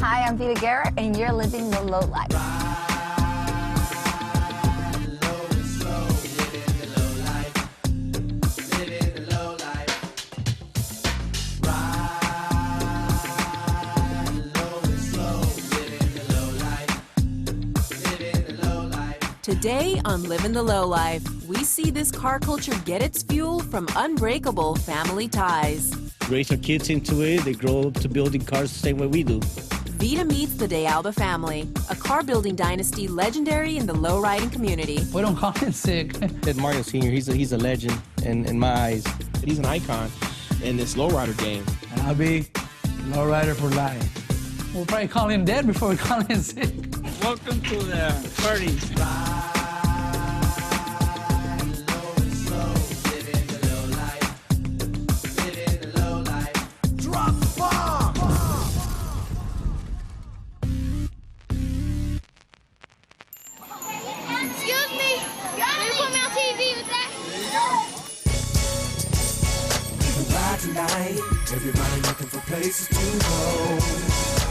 Hi, I'm Vita Guerra, and you're living the low life. Today on Livin' the Low Life, we see this car culture get its fuel from unbreakable family ties. Raise our kids into it, they grow up to building cars the same way we do. Vita meets the De Alba family, a car-building dynasty legendary in the low-riding community. We don't call him sick. Mario Sr., he's a legend in my eyes. He's an icon in this lowrider game. And I'll be lowrider for life. We'll probably call him dead before we call him sick. Welcome to the party. Excuse me, can you put me on TV with that? Tonight, everybody looking for places to go.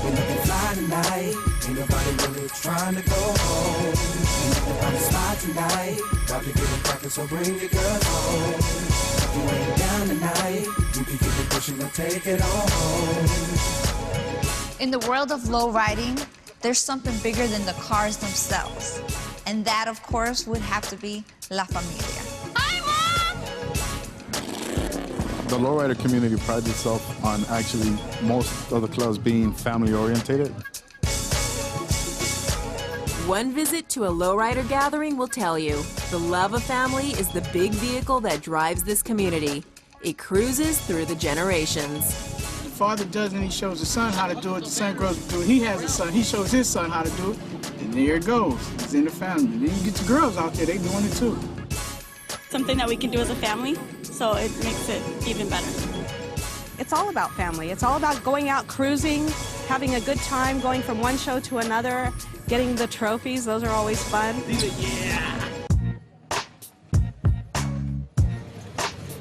We're looking fly tonight, ain't nobody really trying to go home. We're looking on the spot tonight, about to get it crackin', so bring your girls home. If you ain't down tonight, you can keep it pushing and take it on home. In the world of low riding, there's something bigger than the cars themselves. And that, of course, would have to be La Familia. Hi, Mom! The lowrider community prides itself on actually most of the clubs being family-orientated. One visit to a lowrider gathering will tell you, the love of family is the big vehicle that drives this community. It cruises through the generations. The father does it, he shows the son how to do it, the son grows to do it. He has a son, he shows his son how to do it, and there it goes. It's in the family. Then you get the girls out there, they doing it too. Something that we can do as a family, so it makes it even better. It's all about family. It's all about going out cruising, having a good time, going from one show to another, getting the trophies. Those are always fun. Yeah.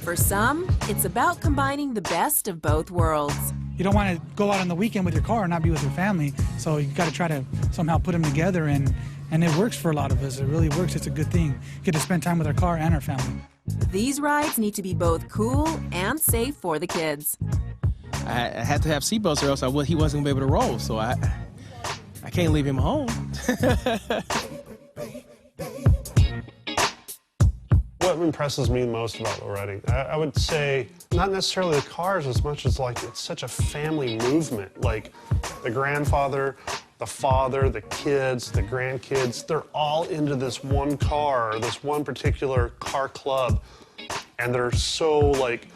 For some, it's about combining the best of both worlds. You don't want to go out on the weekend with your car and not be with your family, so you got to try to somehow put them together, and it works for a lot of us. It really works. It's a good thing. You get to spend time with our car and our family. These rides need to be both cool and safe for the kids. I had to have seatbelts or else he wasn't going to be able to roll, so I can't leave him home. What impresses me most about lowriding, I would say not necessarily the cars as much as like it's such a family movement. Like the grandfather, the father, the kids, the grandkids, they're all into this one car, or this one particular car club, and they're so like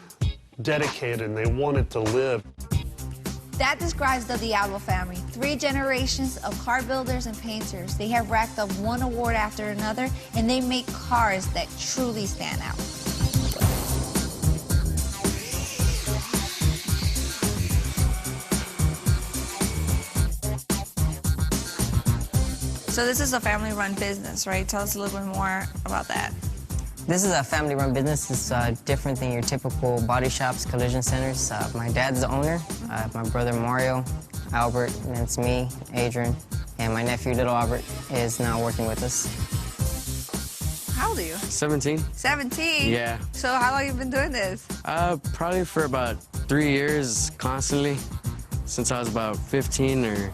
dedicated and they want it to live. That describes the De Alba family. 3 generations of car builders and painters. They have racked up one award after another, and they make cars that truly stand out. So this is a family-run business, right? Tell us a little bit more about that. This is a family-run business. It's different than your typical body shops, collision centers. My dad's the owner. My brother Mario, Albert, and it's me, Adrian, and my nephew, little Albert, is now working with us. How old are you? 17. 17? Yeah. So how long have you been doing this? Probably for about 3 years, constantly, since I was about 15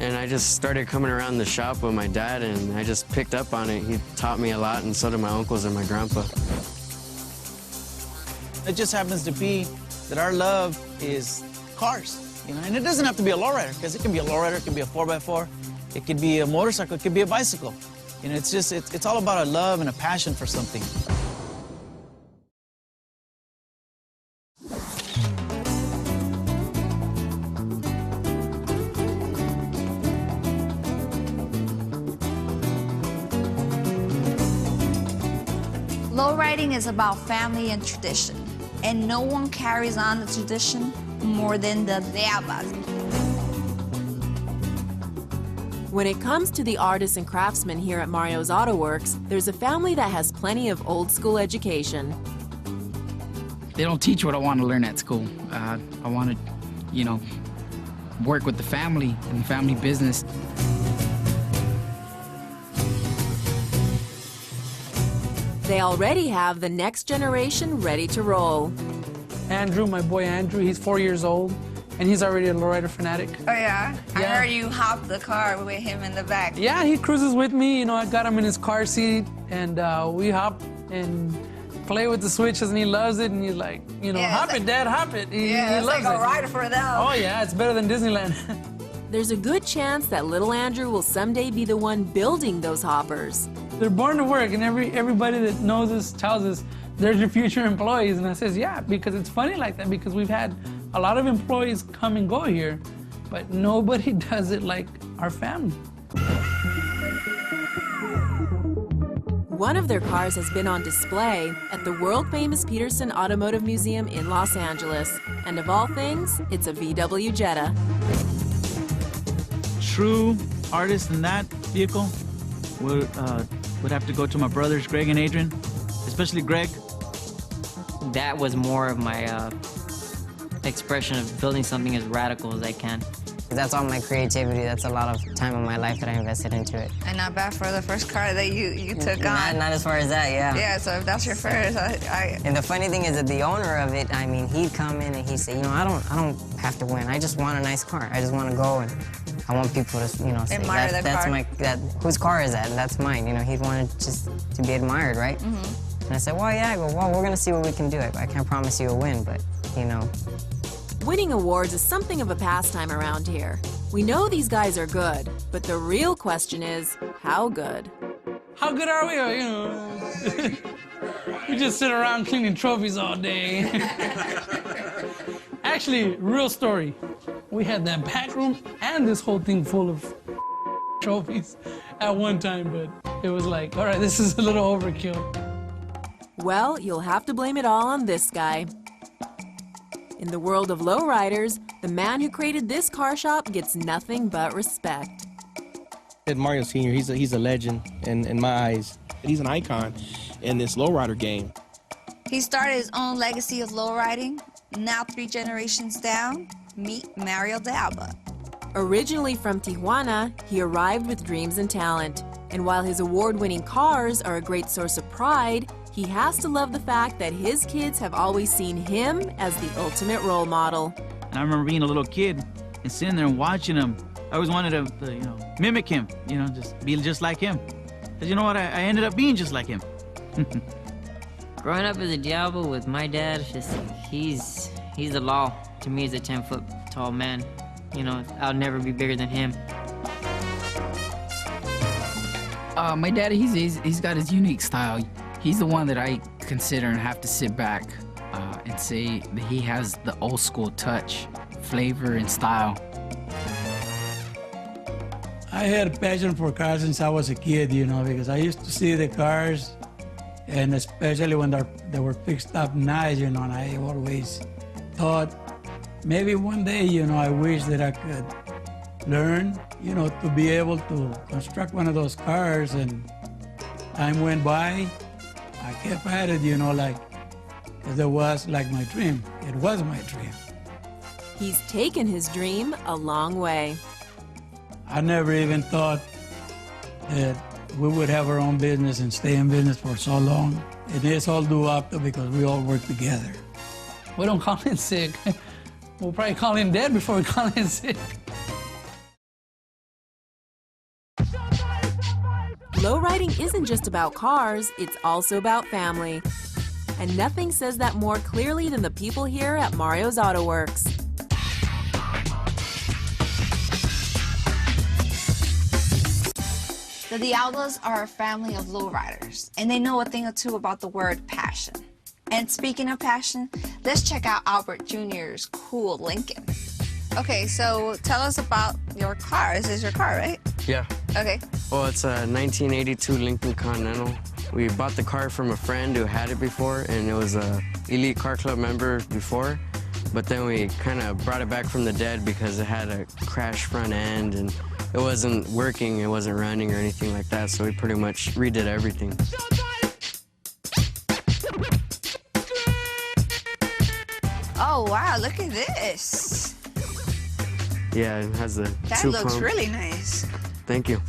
and I just started coming around the shop with my dad, and I just picked up on it. He taught me a lot, and so did my uncles and my grandpa. It just happens to be that our love is cars, you know, and it doesn't have to be a lowrider, because it can be a lowrider, it can be a 4x4, it could be a motorcycle, it could be a bicycle. You know, it's all about a love and a passion for something. Lowriding is about family and tradition, and no one carries on the tradition more than the De Albas. When it comes to the artists and craftsmen here at Mario's Auto Works, there's a family that has plenty of old school education. They don't teach what I want to learn at school. I want to, you know, work with the family and the family business. They already have the next generation ready to roll. Andrew, my boy Andrew, he's 4 years old, and he's already a lowrider fanatic. Oh, yeah? I heard you hopped the car with him in the back. Yeah, he cruises with me. You know, I got him in his car seat, and we hop and play with the switches, and he loves it, and he's like, you know, hop it, Dad, hop it. He it's loves like a it. rider for them. Oh, yeah, it's better than Disneyland. There's a good chance that little Andrew will someday be the one building those hoppers. They're born to work, and everybody that knows us tells us they're your future employees. And I says, yeah, because it's funny like that, because we've had a lot of employees come and go here, but nobody does it like our family. One of their cars has been on display at the world-famous Peterson Automotive Museum in Los Angeles. And of all things, it's a VW Jetta. True artist in that vehicle would have to go to my brothers, Greg and Adrian, especially Greg. That was more of my expression of building something as radical as I can. That's all my creativity. That's a lot of time of my life that I invested into it. And not bad for the first car that you took on. Not as far as that, yeah. Yeah, so if that's your first, And the funny thing is that the owner of it, I mean, he'd come in and he'd say, you know, I don't have to win. I just want a nice car. I just want to go and I want people to, you know, say, admire that's car. whose car is that? That's mine. You know, he'd want it just to be admired, right? And I said, well, yeah. I go, well, we're gonna see what we can do. I can't promise you a win, but you know. Winning awards is something of a pastime around here. We know these guys are good, but the real question is, how good? How good are we? You know, we just sit around cleaning trophies all day. Actually, real story. We had that back room and this whole thing full of trophies at one time, but it was like, all right, this is a little overkill. Well, you'll have to blame it all on this guy. In the world of lowriders, the man who created this car shop gets nothing but respect. Mario Sr., he's a legend in my eyes. He's an icon in this lowrider game. He started his own legacy of lowriding. Now 3 generations down, meet Mario de Alba. Originally from Tijuana, he arrived with dreams and talent. And while his award-winning cars are a great source of pride, he has to love the fact that his kids have always seen him as the ultimate role model. And I remember being a little kid and sitting there and watching him. I always wanted to you know, mimic him, you know, just be just like him. Because you know what, I ended up being just like him. Growing up as a Diablo with my dad, just he's the law. To me, he's a 10-foot tall man. You know, I'll never be bigger than him. My daddy, he's got his unique style. He's the one that I consider and have to sit back and say that he has the old school touch, flavor, and style. I had a passion for cars since I was a kid, you know, because I used to see the cars, and especially when they were fixed up nice, you know, and I always thought maybe one day, you know, I wish that I could learn, you know, to be able to construct one of those cars. And time went by, I kept at it, you know, like, because it was like my dream. It was my dream. He's taken his dream a long way. I never even thought that we would have our own business and stay in business for so long. It is all due up to because we all work together. We don't call in sick. We'll probably call in dead before we call in sick. Lowriding isn't just about cars, it's also about family. And nothing says that more clearly than the people here at Mario's Auto Works. The Diablos are a family of lowriders, and they know a thing or two about the word passion. And speaking of passion, let's check out Albert Jr.'s cool Lincoln. Okay, so tell us about your car. This is your car, right? Yeah. Okay. Well, it's a 1982 Lincoln Continental. We bought the car from a friend who had it before, and it was a Elite Car Club member before. But then we kind of brought it back from the dead because it had a crashed front end, and it wasn't working, it wasn't running or anything like that, so we pretty much redid everything. Oh, wow, look at this. Yeah, it has the That two looks pumps. really nice. Thank you.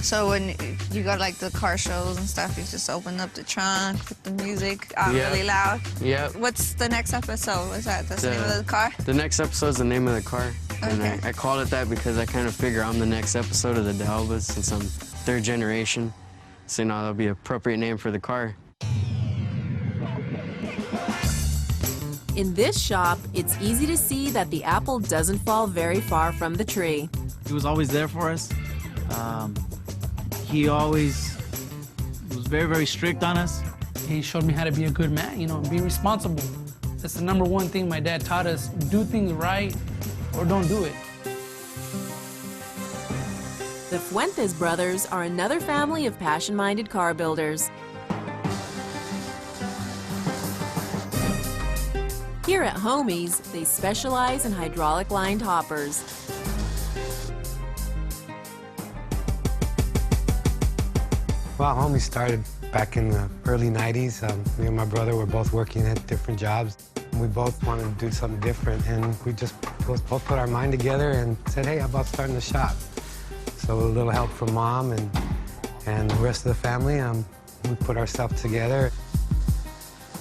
So when you go to like the car shows and stuff, you just open up the trunk, put the music really loud. Yep. What's the next episode? What's that? That's the name of the car? The next episode is the name of the car. And Okay. I called it that because I kind of figure I'm the next episode of the De Albas since I'm third generation. So, you know, that'll be an appropriate name for the car. In this shop, it's easy to see that the apple doesn't fall very far from the tree. He was always there for us. He always was very, very strict on us. He showed me how to be a good man, you know, and be responsible. That's the #1 thing my dad taught us. Do things right or don't do it. The Fuentes brothers are another family of passion-minded car builders. Here at Homies, they specialize in hydraulic-lined hoppers. Well, Homie started back in the early 90s. Me and my brother were both working at different jobs. We both wanted to do something different, and we just both put our mind together and said, hey, how about starting a shop? So with a little help from Mom and the rest of the family, we put ourselves together.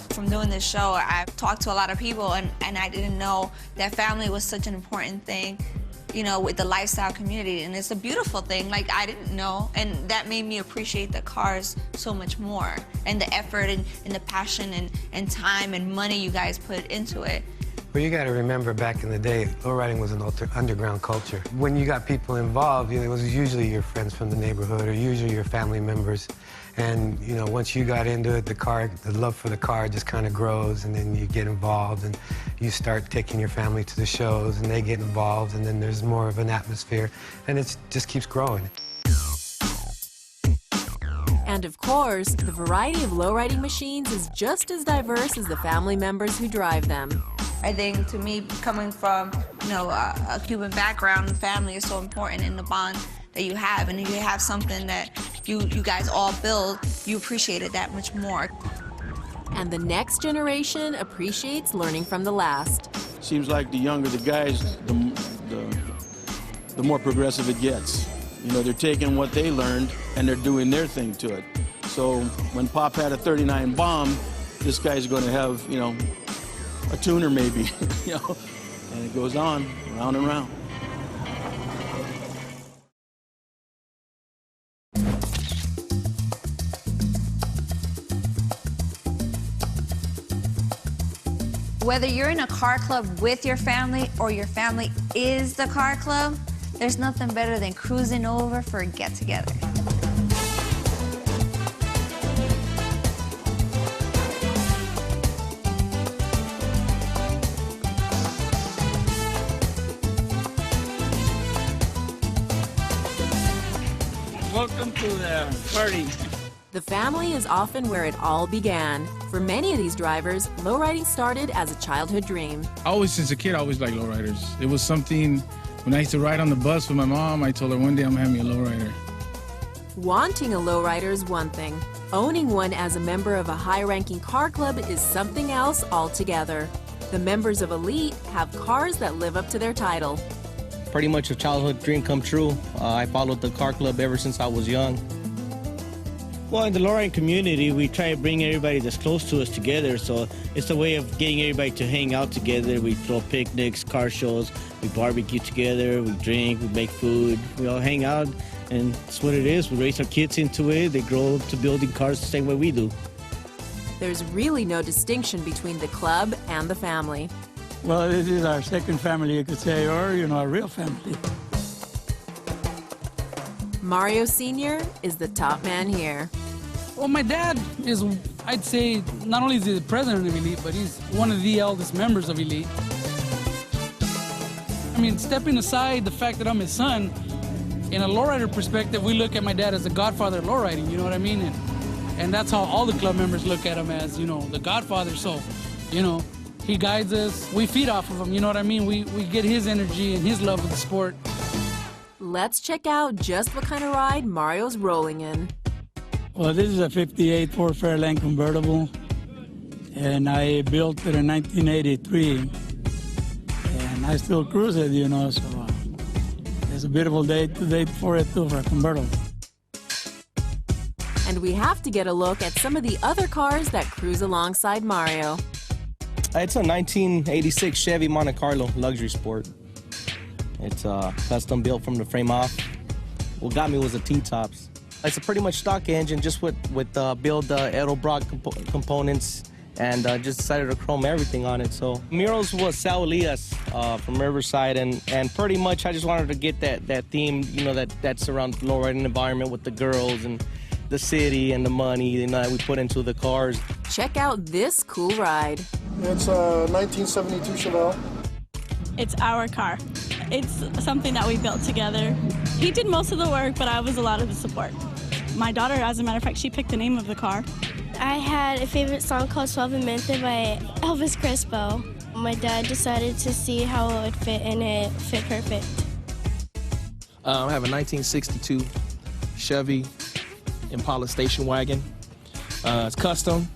From doing this show, I've talked to a lot of people, and I didn't know that family was such an important thing, you know, with the lifestyle community. And it's a beautiful thing, like I didn't know. And that made me appreciate the cars so much more, and the effort and the passion and time and money you guys put into it. Well, you got to remember back in the day, lowriding was an underground culture. When you got people involved, you know, it was usually your friends from the neighborhood or usually your family members. And, you know, once you got into it, the love for the car just kind of grows, and then you get involved and you start taking your family to the shows and they get involved, and then there's more of an atmosphere, and it just keeps growing. And of course, the variety of lowriding machines is just as diverse as the family members who drive them. I think, to me, coming from, you know, a Cuban background, family is so important in the bond that you have. And if you have something that you guys all build, you appreciate it that much more. And the next generation appreciates learning from the last. Seems like the younger the guys, the more progressive it gets. You know, they're taking what they learned and they're doing their thing to it. So when Pop had a 39 bomb, this guy's going to have, you know, a tuner maybe, you know, and it goes on, round and round. Whether you're in a car club with your family or your family is the car club, there's nothing better than cruising over for a get-together. Welcome to the party. The family is often where it all began. For many of these drivers, lowriding started as a childhood dream. I always, since a kid, I always liked lowriders. It was something, when I used to ride on the bus with my mom, I told her one day I'm gonna have me a lowrider. Wanting a lowrider is one thing. Owning one as a member of a high-ranking car club is something else altogether. The members of Elite have cars that live up to their title. Pretty much a childhood dream come true. I followed the car club ever since I was young. Well, in the lowriding community, we try to bring everybody that's close to us together. So it's a way of getting everybody to hang out together. We throw picnics, car shows, we barbecue together, we drink, we make food, we all hang out, and that's what it is. We raise our kids into it. They grow up to building cars the same way we do. There's really no distinction between the club and the family. Well, this is our second family, you could say, or, you know, a real family. Mario Sr. is the top man here. Well, my dad is, I'd say, not only is he the president of Elite, but he's one of the eldest members of Elite. I mean, stepping aside the fact that I'm his son, in a lowrider perspective, we look at my dad as the godfather of lowriding, you know what I mean? And that's how all the club members look at him, as, you know, the godfather. So, you know, he guides us, we feed off of him, you know what I mean? We get his energy and his love of the sport. Let's check out just what kind of ride Mario's rolling in. Well, this is a 58 Ford Fairlane convertible, and I built it in 1983, and I still cruise it, you know, so It's a beautiful day today for it too, for a convertible. And we have to get a look at some of the other cars that cruise alongside Mario. It's a 1986 Chevy Monte Carlo luxury sport. It's custom built from the frame off. What got me was the T-tops. It's a pretty much stock engine, just with build Edelbrock components, and just decided to chrome everything on it. So Murals was Sal Elias from Riverside, and pretty much I just wanted to get that theme, you know, that's around the lowriding environment with the girls and the city and the money, you know, that we put into the cars. Check out this cool ride. It's a 1972 Chevelle. It's our car. It's something that we built together. He did most of the work, but I was a lot of the support. My daughter, as a matter of fact, she picked the name of the car. I had a favorite song called Suavemente by Elvis Crespo. My dad decided to see how it would fit, and it fit perfect. I have a 1962 Chevy Impala station wagon. It's custom,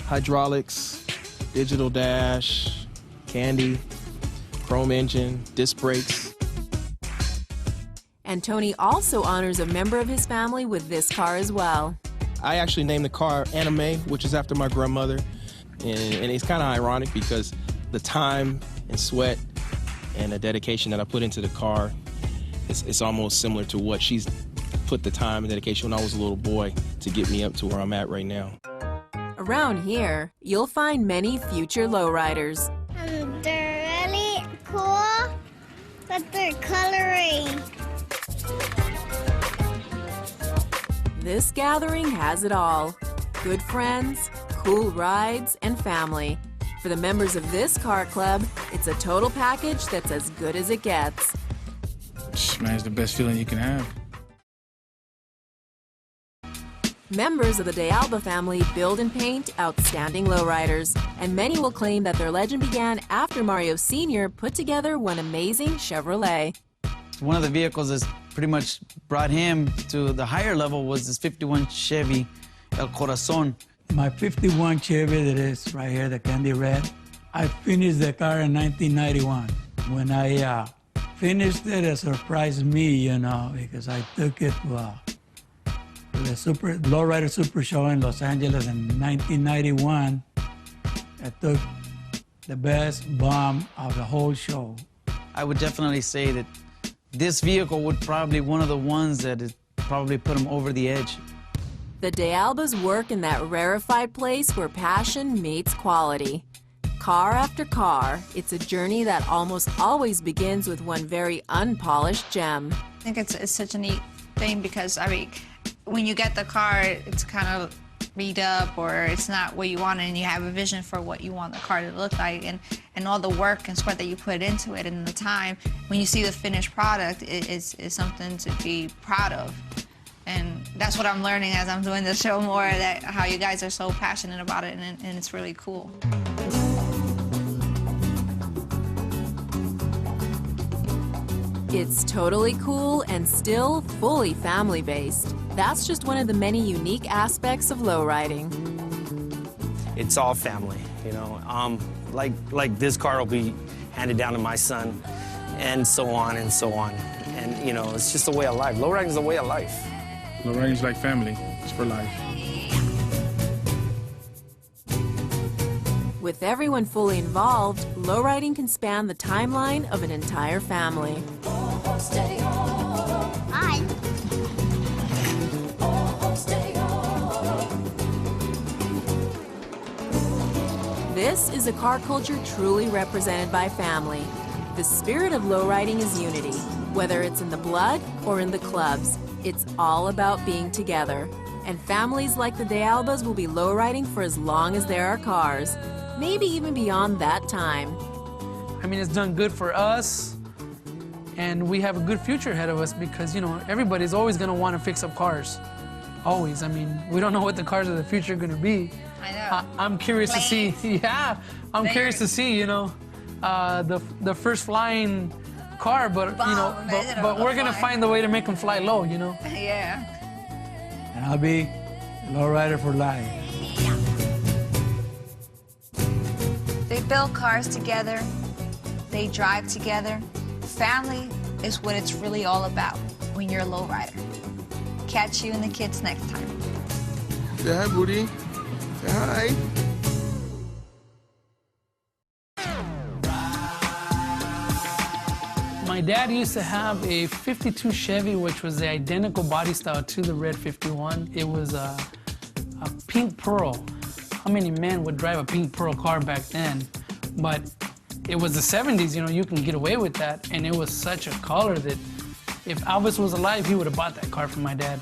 hydraulics, digital dash, candy, chrome engine, disc brakes. And Tony also honors a member of his family with this car as well. I actually named the car Anime, which is after my grandmother. And it's kind of ironic because the time and sweat and the dedication that I put into the car, it's almost similar to what she's put the time and dedication when I was a little boy to get me up to where I'm at right now. Around here, you'll find many future lowriders. They're really cool, but they're coloring. This gathering has it all. Good friends, cool rides, and family. For the members of this car club, it's a total package that's as good as it gets. Man, it's the best feeling you can have. Members of the De Alba family build and paint outstanding lowriders, and many will claim that their legend began after Mario Sr. put together one amazing Chevrolet. One of the vehicles that's pretty much brought him to the higher level was this 51 Chevy El Corazon. My 51 Chevy that is right here, the candy red, I finished the car in 1991. When I finished it surprised me, you know, because I took it to the Lowrider Super Show in Los Angeles in 1991. I took the best bomb of the whole show. I would definitely say that this vehicle would probably one of the ones that is probably put him over the edge. The De Albas work in that rarefied place where passion meets quality. Car after car, it's a journey that almost always begins with one very unpolished gem. I think it's such a neat thing because, I mean, when you get the car, it's kind of beat up or it's not what you want, and you have a vision for what you want the car to look like, and all the work and sweat that you put into it and the time, when you see the finished product, is something to be proud of. And that's what I'm learning as I'm doing the show more, that how you guys are so passionate about it, and it's really cool. It's totally cool and still fully family-based. That's just one of the many unique aspects of lowriding. It's all family, you know. Like this car will be handed down to my son, and so on and so on. And you know, it's just a way of life. Lowriding is a way of life. Lowriding is like family. It's for life. With everyone fully involved, lowriding can span the timeline of an entire family. Hi. This is a car culture truly represented by family. The spirit of lowriding is unity. Whether it's in the blood or in the clubs, it's all about being together. And families like the De Albas will be lowriding for as long as there are cars. Maybe even beyond that time. I mean, it's done good for us, and we have a good future ahead of us because, you know, everybody's always going to want to fix up cars. Always. I mean, we don't know what the cars of the future are going to be. I know. I'm curious to see. Yeah, I'm curious to see, you know, the first flying car, but, you know, but we're going to find the way to make them fly low, you know? Yeah. And I'll be a lowrider for life. They build cars together. They drive together. Family is what it's really all about when you're a lowrider. Catch you and the kids next time. Say hi, Booty. Say hi. My dad used to have a 52 Chevy, which was the identical body style to the red 51. It was a pink pearl. How many men would drive a pink pearl car back then? But it was the 70s, you know, you can get away with that. And it was such a color that if Elvis was alive, he would have bought that car for my dad.